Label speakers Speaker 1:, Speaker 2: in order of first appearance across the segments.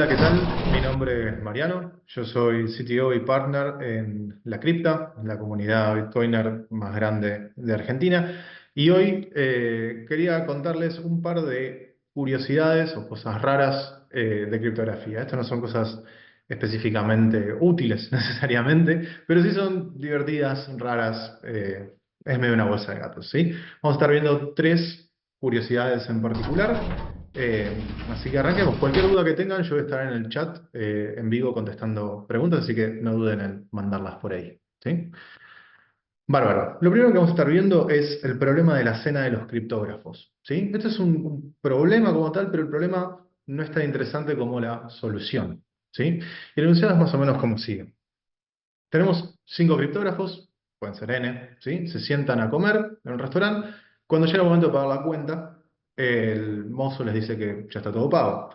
Speaker 1: Hola, ¿qué tal? Mi nombre es Mariano, yo soy CTO y partner en La Cripta, la comunidad Bitcoiner más grande de Argentina, y hoy quería contarles un par de curiosidades o cosas raras de criptografía. Estas no son cosas específicamente útiles necesariamente, pero sí son divertidas, raras, es medio una bolsa de gatos, ¿sí? Vamos a estar viendo tres curiosidades en particular. Así que arranquemos. Cualquier duda que tengan, yo voy a estar en el chat en vivo contestando preguntas, así que no duden en mandarlas por ahí. ¿Sí? Bárbaro. Lo primero que vamos a estar viendo es el problema de la cena de los criptógrafos. ¿Sí? Este es un problema como tal, pero el problema no es tan interesante como la solución. ¿Sí? Y el enunciado es más o menos como sigue. Tenemos 5 criptógrafos, pueden ser N, ¿sí? Se sientan a comer en un restaurante. Cuando llega el momento de pagar la cuenta, el mozo les dice que ya está todo pago.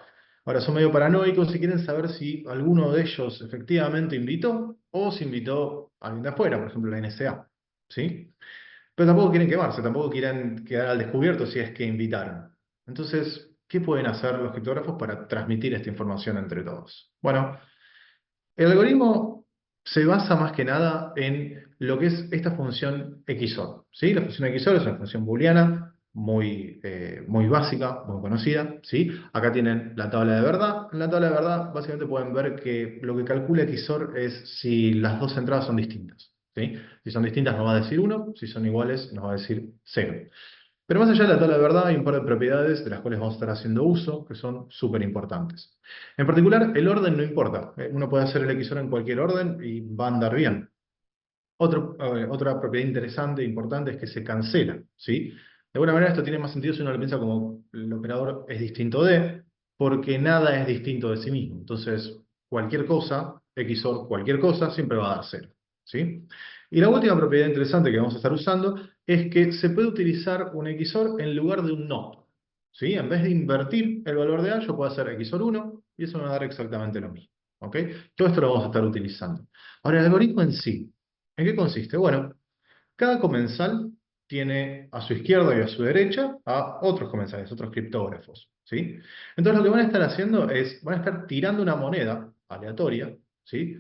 Speaker 1: Ahora son medio paranoicos y quieren saber si alguno de ellos efectivamente invitó o si invitó a alguien de afuera, por ejemplo la NSA, ¿sí? Pero tampoco quieren quemarse, tampoco quieren quedar al descubierto si es que invitaron. Entonces, ¿qué pueden hacer los criptógrafos para transmitir esta información entre todos? Bueno, el algoritmo se basa más que nada en lo que es esta función XOR, ¿sí? La función XOR es una función booleana muy básica, muy conocida, ¿sí? Acá tienen la tabla de verdad. En la tabla de verdad básicamente pueden ver que lo que calcula XOR es si las dos entradas son distintas, ¿sí? Si son distintas nos va a decir 1, si son iguales nos va a decir 0. Pero más allá de la tabla de verdad, hay un par de propiedades de las cuales vamos a estar haciendo uso que son súper importantes. En particular, el orden no importa. Uno puede hacer el XOR en cualquier orden y va a andar bien. Otra propiedad interesante e importante es que se cancela, ¿sí? De alguna manera esto tiene más sentido si uno lo piensa como el operador es distinto de, porque nada es distinto de sí mismo. Entonces, cualquier cosa, XOR cualquier cosa, siempre va a dar cero, ¿sí? Y la última propiedad interesante que vamos a estar usando es que se puede utilizar un XOR en lugar de un NOT, ¿sí? En vez de invertir el valor de A, yo puedo hacer XOR 1 y eso me va a dar exactamente lo mismo, ¿ok? Todo esto lo vamos a estar utilizando. Ahora, el algoritmo en sí. ¿En qué consiste? Bueno, cada comensal tiene a su izquierda y a su derecha a otros comensales, otros criptógrafos, ¿sí? Entonces lo que van a estar haciendo es, van a estar tirando una moneda aleatoria, ¿sí?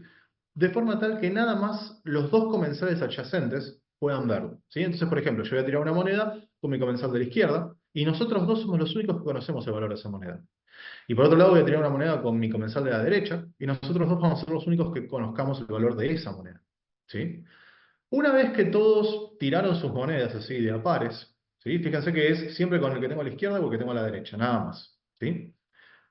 Speaker 1: De forma tal que nada más los dos comensales adyacentes puedan verlo, ¿sí? Entonces, por ejemplo, yo voy a tirar una moneda con mi comensal de la izquierda y nosotros dos somos los únicos que conocemos el valor de esa moneda. Y por otro lado voy a tirar una moneda con mi comensal de la derecha y nosotros dos vamos a ser los únicos que conozcamos el valor de esa moneda, ¿sí? Una vez que todos tiraron sus monedas así de a pares, ¿sí? Fíjense que es siempre con el que tengo a la izquierda o el que tengo a la derecha, nada más, ¿sí?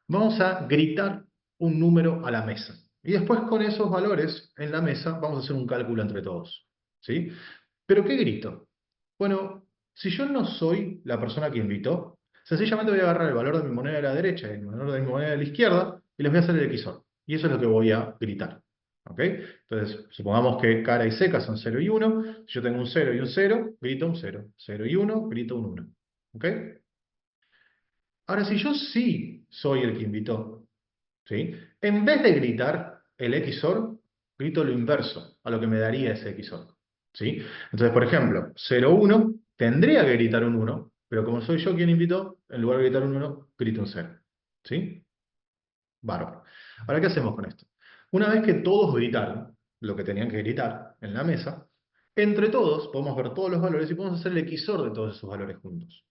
Speaker 1: Vamos a gritar un número a la mesa. Y después con esos valores en la mesa vamos a hacer un cálculo entre todos, ¿sí? ¿Pero qué grito? Bueno, si yo no soy la persona que invitó, sencillamente voy a agarrar el valor de mi moneda de la derecha y el valor de mi moneda de la izquierda y les voy a hacer el XOR. Y eso es lo que voy a gritar. ¿Ok? Entonces, supongamos que cara y seca son 0 y 1. Si yo tengo un 0 y un 0, grito un 0. 0 y 1, grito un 1. ¿Ok? Ahora, si yo sí soy el que invitó, ¿sí? En vez de gritar el XOR, grito lo inverso a lo que me daría ese XOR, ¿sí? Entonces, por ejemplo, 0, 1, tendría que gritar un 1, pero como soy yo quien invitó, en lugar de gritar un 1, grito un 0, ¿sí? Bárbaro. Ahora, ¿qué hacemos con esto? Una vez que todos gritaron lo que tenían que gritar en la mesa, entre todos podemos ver todos los valores y podemos hacer el XOR de todos esos valores juntos.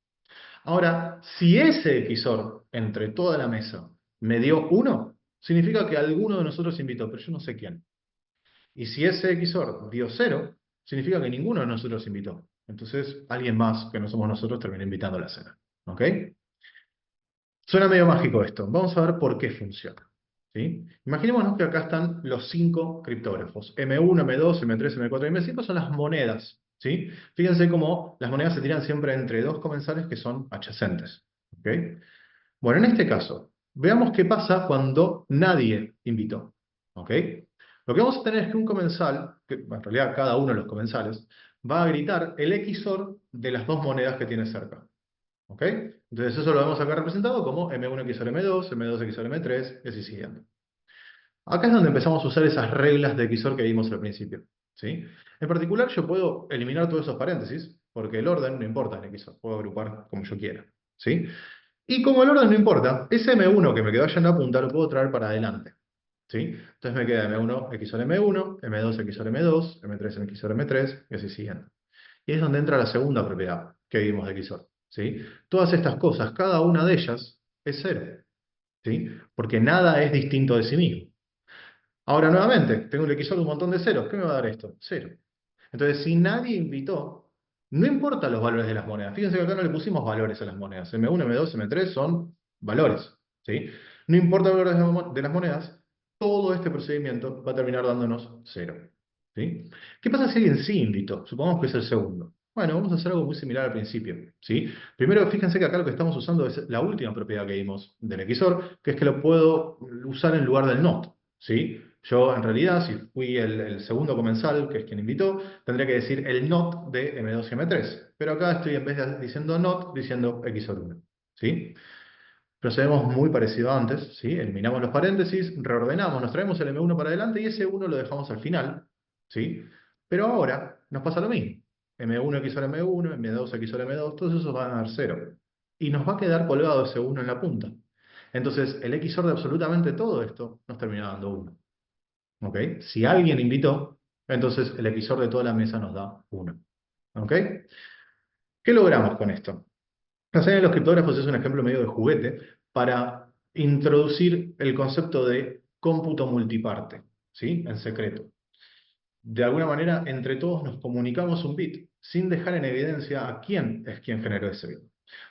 Speaker 1: Ahora, si ese XOR entre toda la mesa me dio 1, significa que alguno de nosotros invitó, pero yo no sé quién. Y si ese XOR dio 0, significa que ninguno de nosotros invitó. Entonces, alguien más que no somos nosotros termina invitando a la cena. ¿Ok? Suena medio mágico esto. Vamos a ver por qué funciona, ¿sí? Imaginémonos que acá están los 5 criptógrafos. M1, M2, M3, M4 y M5 son las monedas, ¿sí? Fíjense cómo las monedas se tiran siempre entre dos comensales que son adyacentes, ¿ok? Bueno, en este caso, veamos qué pasa cuando nadie invitó, ¿ok? Lo que vamos a tener es que un comensal, que bueno, en realidad cada uno de los comensales, va a gritar el XOR de las dos monedas que tiene cerca. ¿Ok? Entonces eso lo vemos acá representado como M1 XOR M2, M2 XOR M3, y así siguiendo. Acá es donde empezamos a usar esas reglas de XOR que vimos al principio, ¿sí? En particular yo puedo eliminar todos esos paréntesis, porque el orden no importa en XOR, puedo agrupar como yo quiera, ¿sí? Y como el orden no importa, ese M1 que me quedó allá en la punta lo puedo traer para adelante. ¿Sí? Entonces me queda M1 XOR M1, M2 XOR M2, M3 XOR M3, y así siguiendo. Y es donde entra la segunda propiedad que vimos de XOR. ¿Sí? Todas estas cosas, cada una de ellas es cero. ¿Sí? Porque nada es distinto de sí mismo. Ahora, nuevamente, tengo un XOR de un montón de ceros. ¿Qué me va a dar esto? Cero. Entonces, si nadie invitó, no importa los valores de las monedas. Fíjense que acá no le pusimos valores a las monedas. M1, M2, M3 son valores. ¿Sí? No importa el valor de las monedas, todo este procedimiento va a terminar dándonos cero. ¿Sí? ¿Qué pasa si alguien sí invitó? Supongamos que es el segundo. Bueno, vamos a hacer algo muy similar al principio. ¿Sí? Primero, fíjense que acá lo que estamos usando es la última propiedad que vimos del XOR, que es que lo puedo usar en lugar del NOT. ¿Sí? Yo, en realidad, si fui el segundo comensal, que es quien invitó, tendría que decir el not de M2 y M3. Pero acá estoy, en vez de diciendo not, diciendo XOR 1. ¿Sí? Procedemos muy parecido a antes, ¿sí? Eliminamos los paréntesis, reordenamos, nos traemos el M1 para adelante y ese 1 lo dejamos al final. ¿Sí? Pero ahora nos pasa lo mismo. M1 XOR M1, M2 XOR M2, todos esos van a dar 0. Y nos va a quedar colgado ese 1 en la punta. Entonces, el XOR de absolutamente todo esto nos termina dando 1. ¿Ok? Si alguien invitó, entonces el XOR de toda la mesa nos da 1. ¿Ok? ¿Qué logramos con esto? La serie de los criptógrafos es un ejemplo medio de juguete para introducir el concepto de cómputo multiparte, ¿sí? En secreto. De alguna manera, entre todos nos comunicamos un bit, sin dejar en evidencia a quién es quien generó ese bit.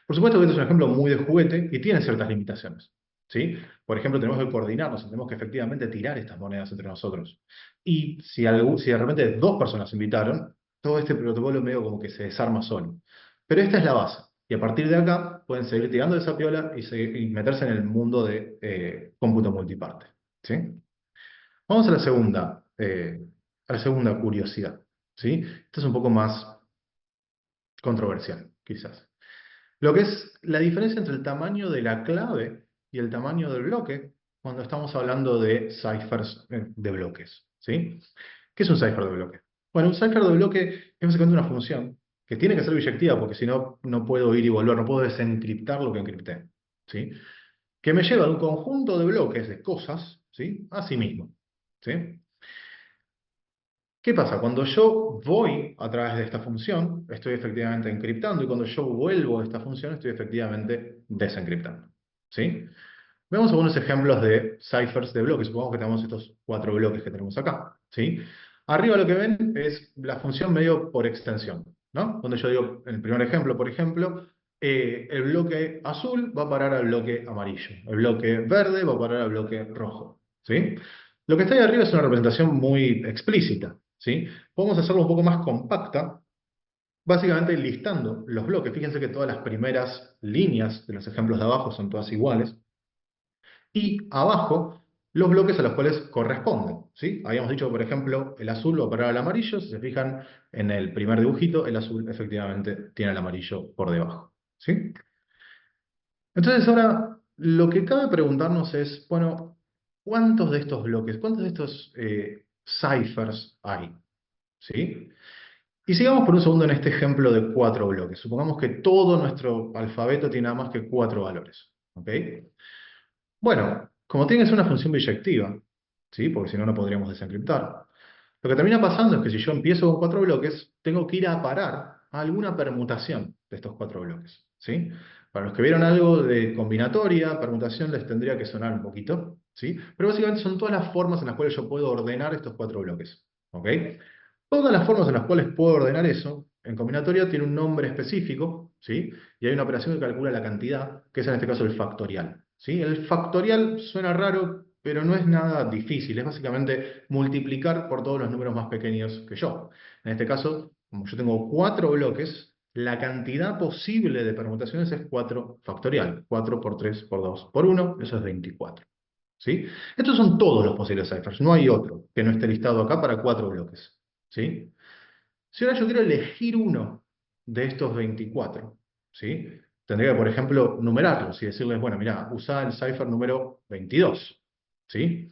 Speaker 1: Por supuesto que este es un ejemplo muy de juguete y tiene ciertas limitaciones. ¿Sí? Por ejemplo, tenemos que coordinarnos, tenemos que efectivamente tirar estas monedas entre nosotros. Y si de repente dos personas invitaron, todo este protocolo medio como que se desarma solo. Pero esta es la base. Y a partir de acá pueden seguir tirando de esa piola y meterse en el mundo de cómputo multiparte. ¿Sí? Vamos a la segunda curiosidad. ¿Sí? Esta es un poco más controversial, quizás. Lo que es la diferencia entre el tamaño de la clave y el tamaño del bloque cuando estamos hablando de ciphers de bloques. ¿Sí? ¿Qué es un cipher de bloque? Bueno, un cipher de bloque es básicamente una función que tiene que ser biyectiva porque si no, no puedo ir y volver, no puedo desencriptar lo que encripté. ¿Sí? Que me lleva de un conjunto de bloques, de cosas, ¿sí? A sí mismo. ¿Sí? ¿Qué pasa? Cuando yo voy a través de esta función, estoy efectivamente encriptando, y cuando yo vuelvo a esta función, estoy efectivamente desencriptando. ¿Sí? Veamos algunos ejemplos de ciphers de bloques. Supongamos que tenemos estos cuatro bloques que tenemos acá. ¿Sí? Arriba lo que ven es la función medio por extensión, ¿no? Donde yo digo, en el primer ejemplo, por ejemplo, el bloque azul va a parar al bloque amarillo. El bloque verde va a parar al bloque rojo. ¿Sí? Lo que está ahí arriba es una representación muy explícita. ¿Sí? Podemos hacerlo un poco más compacta, básicamente listando los bloques. Fíjense que todas las primeras líneas de los ejemplos de abajo son todas iguales. Y abajo, los bloques a los cuales corresponden. ¿Sí? Habíamos dicho, por ejemplo, el azul va a parar al amarillo. Si se fijan en el primer dibujito, el azul efectivamente tiene el amarillo por debajo. ¿Sí? Entonces ahora, lo que cabe preguntarnos es, bueno, ¿cuántos de estos bloques, cuántos de estos ciphers hay? ¿Sí? Y sigamos por un segundo en este ejemplo de cuatro bloques. Supongamos que todo nuestro alfabeto tiene nada más que cuatro valores. ¿Ok? Bueno, como tiene que ser una función biyectiva, ¿sí? Porque si no, no podríamos desencriptar. Lo que termina pasando es que si yo empiezo con cuatro bloques, tengo que ir a parar a alguna permutación de estos cuatro bloques. ¿Sí? Para los que vieron algo de combinatoria, permutación les tendría que sonar un poquito. ¿Sí? Pero básicamente son todas las formas en las cuales yo puedo ordenar estos cuatro bloques. ¿Ok? Todas las formas en las cuales puedo ordenar eso, en combinatoria tiene un nombre específico, ¿sí? Y hay una operación que calcula la cantidad, que es en este caso el factorial, ¿sí? El factorial suena raro, pero no es nada difícil, es básicamente multiplicar por todos los números más pequeños que yo. En este caso, como yo tengo cuatro bloques, la cantidad posible de permutaciones es 4 factorial. 4 por 3 por 2 por 1, eso es 24. ¿Sí? Estos son todos los posibles ciphers, no hay otro que no esté listado acá para cuatro bloques. ¿Sí? Si ahora yo quiero elegir uno de estos 24, ¿sí? Tendría que, por ejemplo, numerarlos y decirles, bueno, mira, usa el cipher número 22, ¿sí?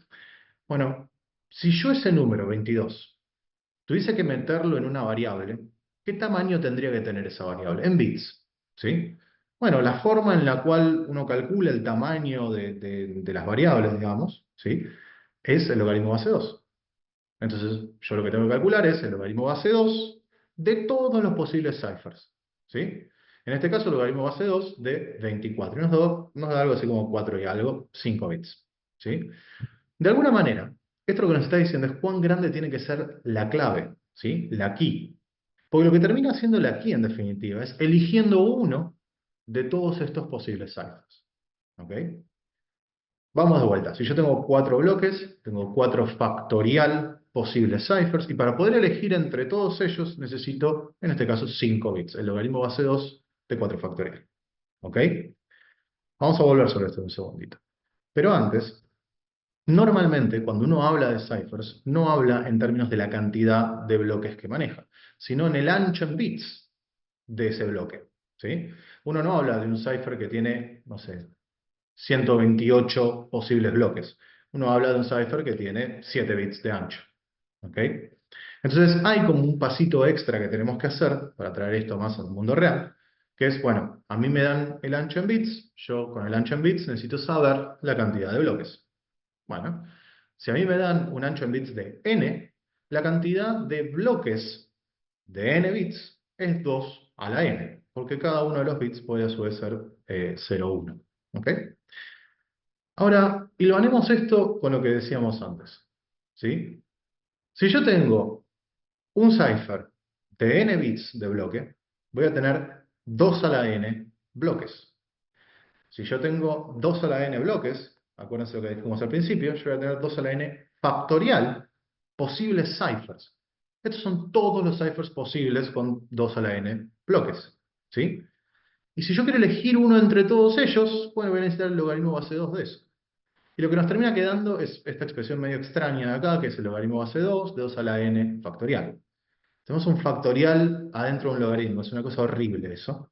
Speaker 1: Bueno, si yo ese número 22 tuviese que meterlo en una variable, ¿qué tamaño tendría que tener esa variable? En bits, ¿sí? Bueno, la forma en la cual uno calcula el tamaño de las variables, digamos, ¿sí? Es el logaritmo base 2. Entonces, yo lo que tengo que calcular es el logaritmo base 2 de todos los posibles ciphers, ¿sí? En este caso, el logaritmo base 2 de 24. Y nos da algo así como 4 y algo, 5 bits, ¿sí? De alguna manera, esto lo que nos está diciendo es cuán grande tiene que ser la clave, ¿sí? La key. Porque lo que termina siendo la key, en definitiva, es eligiendo uno de todos estos posibles ciphers, ¿ok? Vamos de vuelta. Si yo tengo 4 bloques, tengo 4 factorial posibles ciphers, y para poder elegir entre todos ellos necesito, en este caso, 5 bits, el logaritmo base 2 de 4 factorial. ¿Ok? Vamos a volver sobre esto un segundito. Pero antes, normalmente cuando uno habla de ciphers, no habla en términos de la cantidad de bloques que maneja, sino en el ancho en bits de ese bloque. ¿Sí? Uno no habla de un cipher que tiene, no sé, 128 posibles bloques. Uno habla de un cipher que tiene 7 bits de ancho. ¿Ok? Entonces hay como un pasito extra que tenemos que hacer para traer esto más al mundo real, que es, bueno, a mí me dan el ancho en bits, yo con el ancho en bits necesito saber la cantidad de bloques. Bueno, si a mí me dan un ancho en bits de n, la cantidad de bloques de n bits es 2 a la n, porque cada uno de los bits puede a su vez ser 0, 1. ¿Ok? Ahora, hilvanemos esto con lo que decíamos antes, ¿sí? Si yo tengo un cipher de n bits de bloque, voy a tener 2 a la n bloques. Si yo tengo 2 a la n bloques, acuérdense lo que dijimos al principio, yo voy a tener 2 a la n factorial posibles ciphers. Estos son todos los ciphers posibles con 2 a la n bloques, ¿sí? Y si yo quiero elegir uno entre todos ellos, bueno, voy a necesitar el logaritmo base 2 de eso. Y lo que nos termina quedando es esta expresión medio extraña de acá, que es el logaritmo base 2 de 2 a la n factorial. Tenemos un factorial adentro de un logaritmo, es una cosa horrible eso.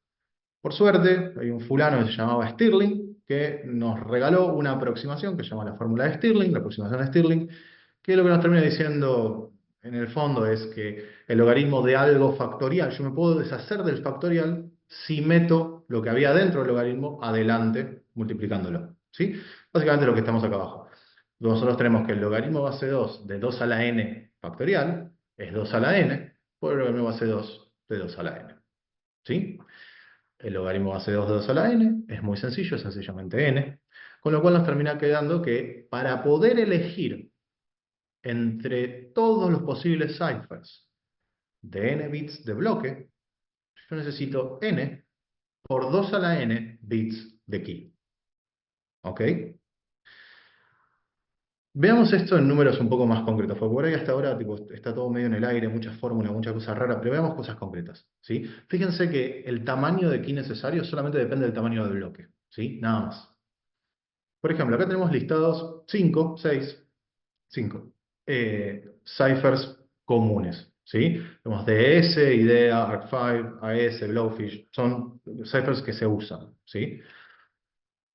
Speaker 1: Por suerte, hay un fulano que se llamaba Stirling, que nos regaló una aproximación que se llama la fórmula de Stirling, la aproximación de Stirling, que lo que nos termina diciendo en el fondo es que el logaritmo de algo factorial, yo me puedo deshacer del factorial si meto lo que había dentro del logaritmo adelante multiplicándolo, ¿sí? Básicamente lo que estamos acá abajo. Nosotros tenemos que el logaritmo base 2 de 2 a la n factorial es 2 a la n por el logaritmo base 2 de 2 a la n, ¿sí? El logaritmo base 2 de 2 a la n es muy sencillo, es sencillamente n, con lo cual nos termina quedando que para poder elegir entre todos los posibles ciphers de n bits de bloque, yo necesito n por 2 a la n bits de key. ¿Ok? Veamos esto en números un poco más concretos, porque por ahí hasta ahora tipo, está todo medio en el aire, muchas fórmulas, muchas cosas raras, pero veamos cosas concretas, ¿sí? Fíjense que el tamaño de key necesario solamente depende del tamaño del bloque, ¿sí? Nada más. Por ejemplo, acá tenemos listados 5, 6, 5 ciphers comunes, ¿sí? Tenemos DS, IDEA, ARC5, AES, Blowfish, son ciphers que se usan, ¿sí?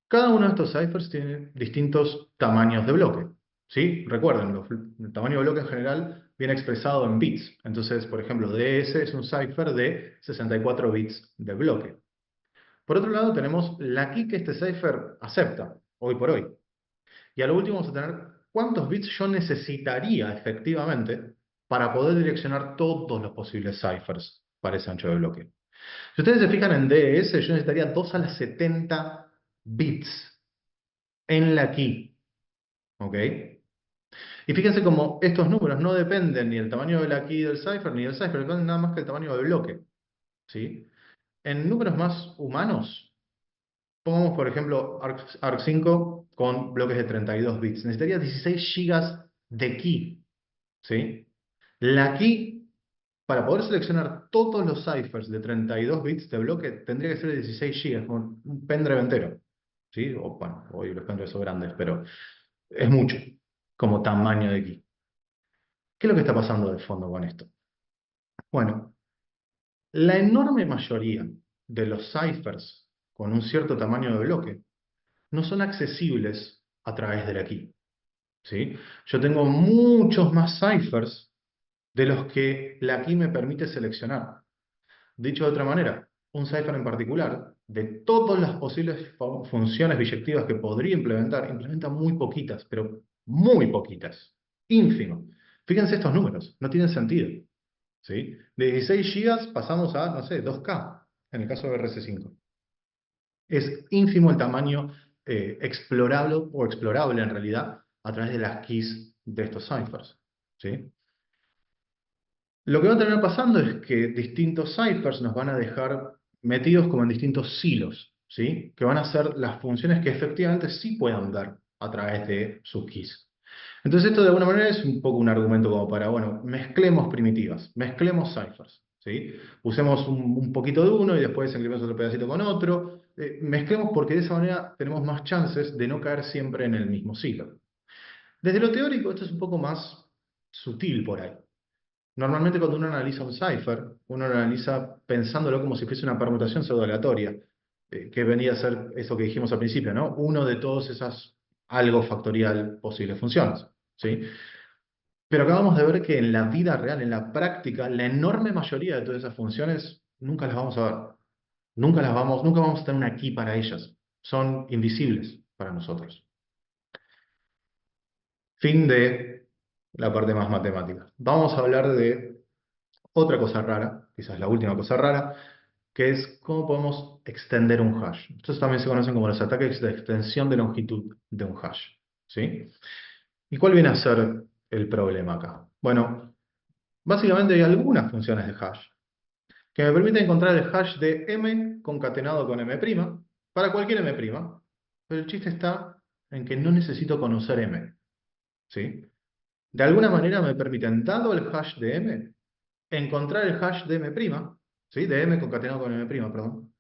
Speaker 1: Cada uno de estos ciphers tiene distintos tamaños de bloque, ¿sí? Recuerden, el tamaño de bloque en general viene expresado en bits. Entonces, por ejemplo, DS es un cipher de 64 bits de bloque. Por otro lado, tenemos la key que este cipher acepta, hoy por hoy. Y a lo último vamos a tener cuántos bits yo necesitaría efectivamente para poder direccionar todos los posibles ciphers para ese ancho de bloque. Si ustedes se fijan en DS, yo necesitaría 2 a la 70 bits en la key. ¿Ok? Y fíjense cómo estos números no dependen ni del tamaño de la key del cipher ni del cipher, dependen nada más que del tamaño del bloque. ¿Sí? En números más humanos, pongamos por ejemplo ARC5 con bloques de 32 bits. Necesitaría 16 gigas de key. ¿Sí? La key, para poder seleccionar todos los ciphers de 32 bits de bloque, tendría que ser de 16 gigas, con un pendrive entero. ¿Sí? O bueno, hoy los pendrives son grandes, pero es mucho como tamaño de key. ¿Qué es lo que está pasando de fondo con esto? Bueno, la enorme mayoría de los ciphers con un cierto tamaño de bloque no son accesibles a través de la key. ¿Sí? Yo tengo muchos más ciphers de los que la key me permite seleccionar. Dicho de otra manera, un cipher en particular, de todas las posibles funciones biyectivas que podría implementar, implementa muy poquitas, pero muy poquitas, ínfimo. Fíjense estos números, no tienen sentido, ¿sí? De 16 gigas pasamos a, no sé, 2K, en el caso de RC5. Es ínfimo el tamaño explorable o explorable en realidad a través de las keys de estos ciphers, ¿sí? Lo que va a terminar pasando es que distintos ciphers nos van a dejar metidos como en distintos silos, ¿sí? Que van a ser las funciones que efectivamente sí puedan ver a través de sus keys. Entonces esto de alguna manera es un poco un argumento como para, bueno, mezclemos primitivas, mezclemos ciphers, ¿sí? Usemos un poquito de uno y después enclemos otro pedacito con otro. Mezclemos porque de esa manera tenemos más chances de no caer siempre en el mismo silo. Desde lo teórico esto es un poco más sutil por ahí. Normalmente cuando uno analiza un cipher, uno lo analiza pensándolo como si fuese una permutación pseudo-aleatoria, que venía a ser eso que dijimos al principio, ¿no? Uno de todas esas algo factorial posibles funciones, ¿sí? Pero acabamos de ver que en la vida real, en la práctica, la enorme mayoría de todas esas funciones nunca las vamos a ver. Nunca vamos a tener una key para ellas. Son invisibles para nosotros. Fin de la parte más matemática. Vamos a hablar de otra cosa rara, quizás la última cosa rara, que es cómo podemos extender un hash. Estos también se conocen como los ataques de extensión de longitud de un hash, ¿sí? ¿Y cuál viene a ser el problema acá? Bueno, básicamente hay algunas funciones de hash que me permiten encontrar el hash de m concatenado con m' para cualquier m', pero el chiste está en que no necesito conocer m, ¿sí? De alguna manera me permiten, dado el hash de m, encontrar el hash de m', ¿sí? De m concatenado con m', perdón,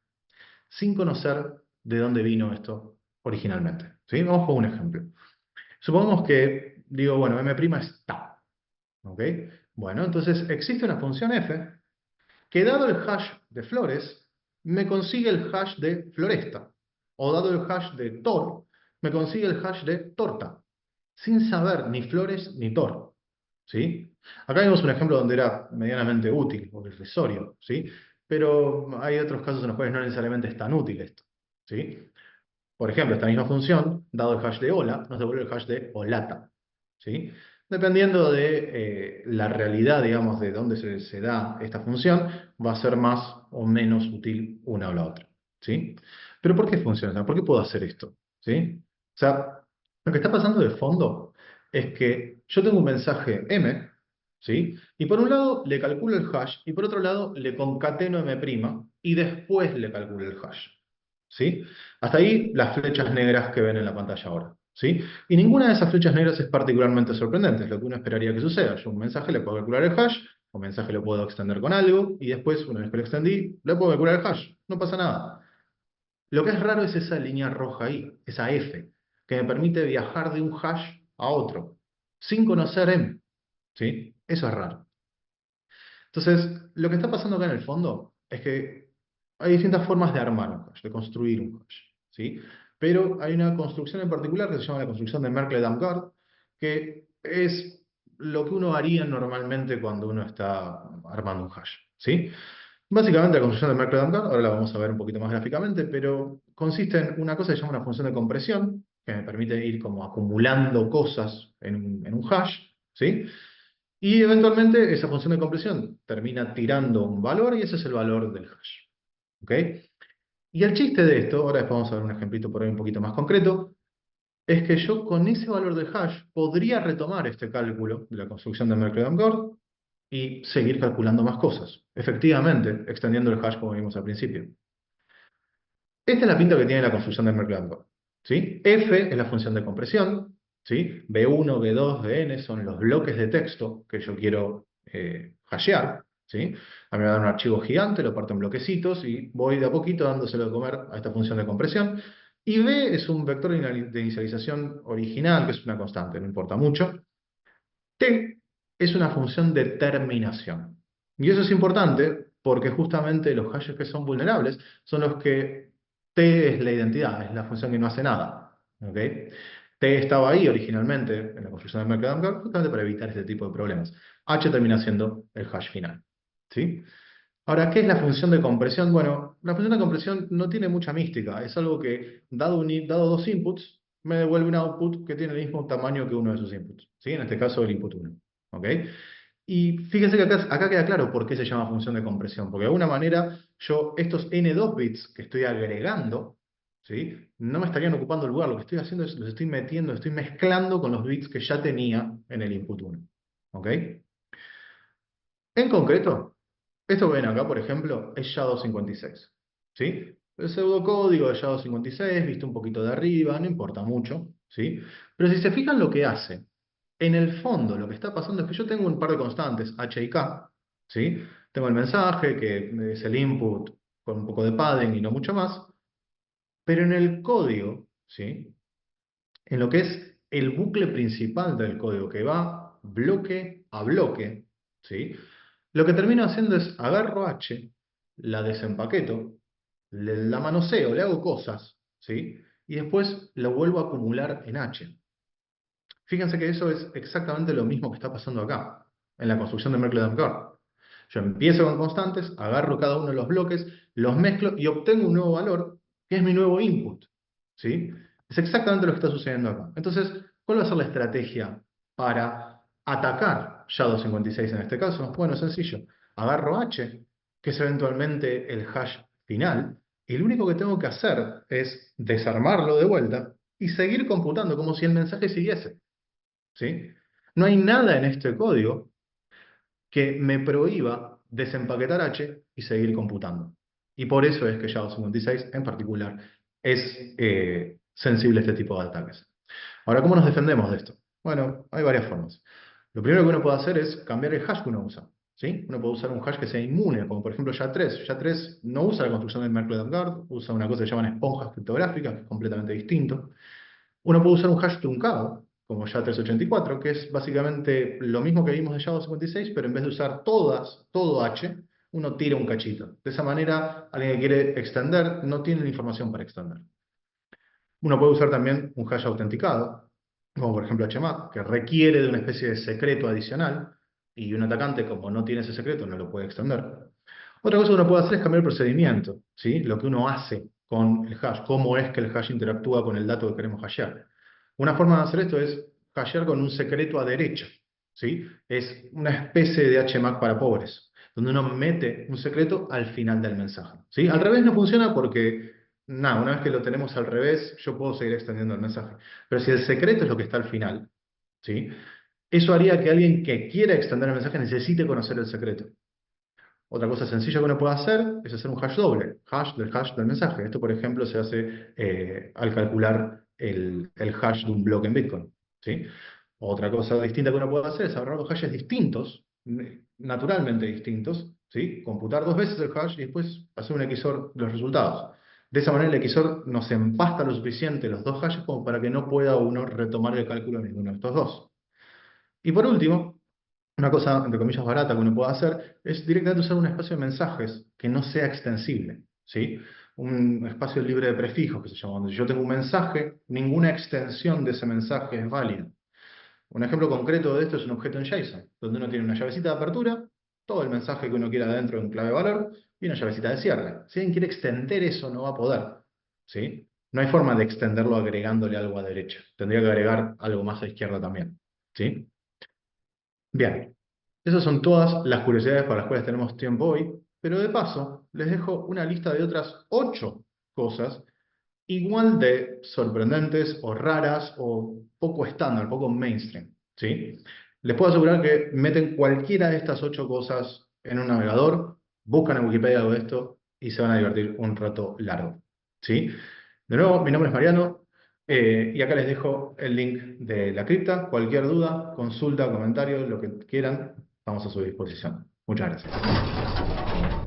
Speaker 1: sin conocer de dónde vino esto originalmente, ¿sí? Vamos con un ejemplo. Supongamos que digo, bueno, m' está, ¿ok? Bueno, entonces existe una función f que dado el hash de flores, me consigue el hash de floresta. O dado el hash de Tor, me consigue el hash de torta. Sin saber ni flores ni Tor. ¿Sí? Acá vemos un ejemplo donde era medianamente útil o irrisorio, ¿sí? Pero hay otros casos en los cuales no necesariamente es tan útil esto, ¿sí? Por ejemplo, esta misma función, dado el hash de hola, nos devuelve el hash de holata, ¿sí? Dependiendo de la realidad, digamos, de dónde se da esta función, va a ser más o menos útil una o la otra, ¿sí? Pero ¿por qué funciona? ¿Por qué puedo hacer esto? ¿Sí? O sea, lo que está pasando de fondo es que yo tengo un mensaje M, ¿sí? Y por un lado le calculo el hash y por otro lado le concateno M' y después le calculo el hash, ¿sí? Hasta ahí las flechas negras que ven en la pantalla ahora, ¿sí? Y ninguna de esas flechas negras es particularmente sorprendente, es lo que uno esperaría que suceda. Yo un mensaje le puedo calcular el hash, un mensaje lo puedo extender con algo, y después, una vez que lo extendí, le puedo calcular el hash. No pasa nada. Lo que es raro es esa línea roja ahí, esa F, que me permite viajar de un hash a otro, sin conocer M, ¿sí? Eso es raro. Entonces, lo que está pasando acá en el fondo es que hay distintas formas de armar un hash, de construir un hash, ¿sí? Pero hay una construcción en particular que se llama la construcción de Merkle-Damgard, que es lo que uno haría normalmente cuando uno está armando un hash, ¿sí? Básicamente la construcción de Merkle-Damgard, ahora la vamos a ver un poquito más gráficamente, pero consiste en una cosa que se llama una función de compresión, que me permite ir como acumulando cosas en un hash, ¿sí? Y eventualmente esa función de compresión termina tirando un valor y ese es el valor del hash, ¿ok? Y el chiste de esto, ahora después vamos a ver un ejemplito por ahí un poquito más concreto, es que yo con ese valor del hash podría retomar este cálculo de la construcción de Merkle-Damgard y seguir calculando más cosas, efectivamente, extendiendo el hash como vimos al principio. Esta es la pinta que tiene la construcción de Merkle-Damgard, ¿sí? F es la función de compresión, ¿sí? B1, B2, Bn son los bloques de texto que yo quiero hashear, ¿sí? A mí me va a dar un archivo gigante, lo parto en bloquecitos y voy de a poquito dándoselo de comer a esta función de compresión. Y B es un vector de inicialización original, que es una constante, no importa mucho. T es una función de terminación. Y eso es importante porque justamente los hashes que son vulnerables son los que T es la identidad, es la función que no hace nada, ¿ok? T estaba ahí originalmente en la construcción de Merkle-Damgard justamente para evitar este tipo de problemas. H termina siendo el hash final, ¿sí? Ahora, ¿qué es la función de compresión? Bueno, la función de compresión no tiene mucha mística. Es algo que, dado dos inputs, me devuelve un output que tiene el mismo tamaño que uno de sus inputs. ¿Sí? En este caso, el input 1. ¿Ok? Y fíjense que acá queda claro por qué se llama función de compresión. Porque de alguna manera, yo estos N2 bits que estoy agregando, ¿sí? No me estarían ocupando el lugar. Lo que estoy haciendo es los estoy metiendo, estoy mezclando con los bits que ya tenía en el input 1. ¿Ok? En concreto, esto que ven acá, por ejemplo, es SHA-256. ¿Sí? El pseudocódigo de SHA-256, visto un poquito de arriba, no importa mucho. ¿Sí? Pero si se fijan lo que hace, en el fondo lo que está pasando es que yo tengo un par de constantes, H y K. ¿Sí? Tengo el mensaje, que es el input con un poco de padding y no mucho más. Pero en el código, ¿sí? En lo que es el bucle principal del código, que va bloque a bloque, ¿sí? Lo que termino haciendo es agarro H, la desempaqueto, la manoseo, le hago cosas, ¿sí? Y después lo vuelvo a acumular en H. Fíjense que eso es exactamente lo mismo que está pasando acá, en la construcción de Merkle-Damgard. Yo empiezo con constantes, agarro cada uno de los bloques, los mezclo y obtengo un nuevo valor, que es mi nuevo input. ¿Sí? Es exactamente lo que está sucediendo acá. Entonces, ¿cuál va a ser la estrategia para atacar SHA-256 en este caso? Bueno, sencillo. Agarro H, que es eventualmente el hash final, y lo único que tengo que hacer es desarmarlo de vuelta y seguir computando como si el mensaje siguiese. ¿Sí? No hay nada en este código que me prohíba desempaquetar H y seguir computando. Y por eso es que SHA-256 en particular es sensible a este tipo de ataques. Ahora, ¿cómo nos defendemos de esto? Bueno, hay varias formas. Lo primero que uno puede hacer es cambiar el hash que uno usa. ¿Sí? Uno puede usar un hash que sea inmune, como por ejemplo SHA-3. SHA-3 no usa la construcción del Merkle-Damgard, usa una cosa que llaman esponjas criptográficas, que es completamente distinto. Uno puede usar un hash truncado, como SHA-384, que es básicamente lo mismo que vimos de SHA-256, pero en vez de usar todo H, uno tira un cachito. De esa manera, alguien que quiere extender no tiene la información para extender. Uno puede usar también un hash autenticado, como por ejemplo HMAC, que requiere de una especie de secreto adicional, y un atacante, como no tiene ese secreto, no lo puede extender. Otra cosa que uno puede hacer es cambiar el procedimiento, ¿sí? Lo que uno hace con el hash, cómo es que el hash interactúa con el dato que queremos hashear. Una forma de hacer esto es hashear con un secreto a derecha, ¿sí? Es una especie de HMAC para pobres, donde uno mete un secreto al final del mensaje, ¿sí? Al revés no funciona porque, nada, una vez que lo tenemos al revés, yo puedo seguir extendiendo el mensaje. Pero si el secreto es lo que está al final, ¿sí? Eso haría que alguien que quiera extender el mensaje necesite conocer el secreto. Otra cosa sencilla que uno puede hacer es hacer un hash doble, hash del mensaje. Esto, por ejemplo, se hace al calcular el hash de un bloque en Bitcoin. ¿Sí? Otra cosa distinta que uno puede hacer es agarrar dos hashes distintos, naturalmente distintos, ¿sí? Computar dos veces el hash y después hacer un XOR de los resultados. De esa manera el XOR nos empasta lo suficiente los dos hashes como para que no pueda uno retomar el cálculo de ninguno de estos dos. Y por último, una cosa, entre comillas, barata que uno puede hacer es directamente usar un espacio de mensajes que no sea extensible, ¿sí? Un espacio libre de prefijos que se llama, donde si yo tengo un mensaje, ninguna extensión de ese mensaje es válida. Un ejemplo concreto de esto es un objeto en JSON, donde uno tiene una llavecita de apertura, todo el mensaje que uno quiera dentro en clave valor, y una llavecita de cierre. Si alguien quiere extender eso, no va a poder, ¿sí? No hay forma de extenderlo agregándole algo a derecha. Tendría que agregar algo más a izquierda también, ¿sí? Bien, esas son todas las curiosidades para las cuales tenemos tiempo hoy, pero de paso les dejo una lista de otras 8 cosas igual de sorprendentes o raras o poco estándar, poco mainstream, ¿sí? Les puedo asegurar que meten cualquiera de estas 8 cosas en un navegador, buscan en Wikipedia algo de esto y se van a divertir un rato largo, ¿sí? De nuevo, mi nombre es Mariano. Y acá les dejo el link de la cripta. Cualquier duda, consulta, comentario, lo que quieran, estamos a su disposición. Muchas gracias.